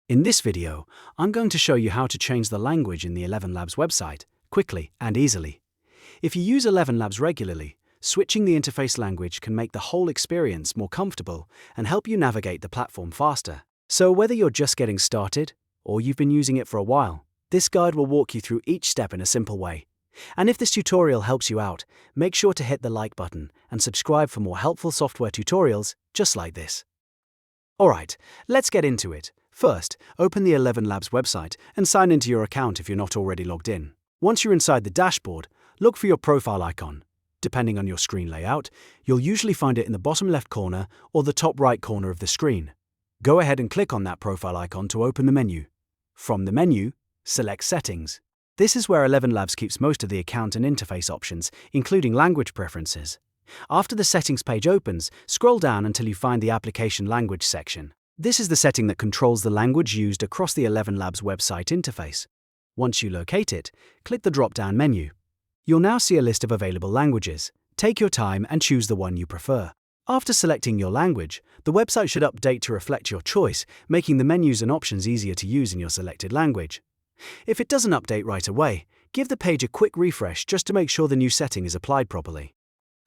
In this video, I'm going to show you how to change the language in the ElevenLabs website quickly and easily. If you use ElevenLabs regularly, switching the interface language can make the whole experience more comfortable and help you navigate the platform faster. So whether you're just getting started or you've been using it for a while, this guide will walk you through each step in a simple way. And if this tutorial helps you out, make sure to hit the like button and subscribe for more helpful software tutorials just like this. Alright, let's get into it. First, open the ElevenLabs website and sign into your account if you're not already logged in. Once you're inside the dashboard, look for your profile icon. Depending on your screen layout, you'll usually find it in the bottom left corner or the top right corner of the screen. Go ahead and click on that profile icon to open the menu. From the menu, select Settings. This is where ElevenLabs keeps most of the account and interface options, including language preferences. After the Settings page opens, scroll down until you find the Application Language section. This is the setting that controls the language used across the ElevenLabs website interface. Once you locate it, click the drop-down menu. You'll now see a list of available languages. Take your time and choose the one you prefer. After selecting your language, the website should update to reflect your choice, making the menus and options easier to use in your selected language. If it doesn't update right away, give the page a quick refresh just to make sure the new setting is applied properly.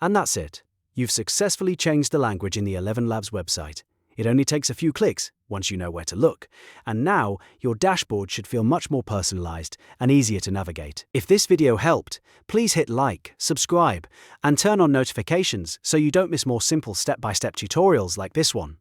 And that's it. You've successfully changed the language in the ElevenLabs website. It only takes a few clicks once you know where to look, and now your dashboard should feel much more personalized and easier to navigate. If this video helped, please hit like, subscribe, and turn on notifications so you don't miss more simple step-by-step tutorials like this one.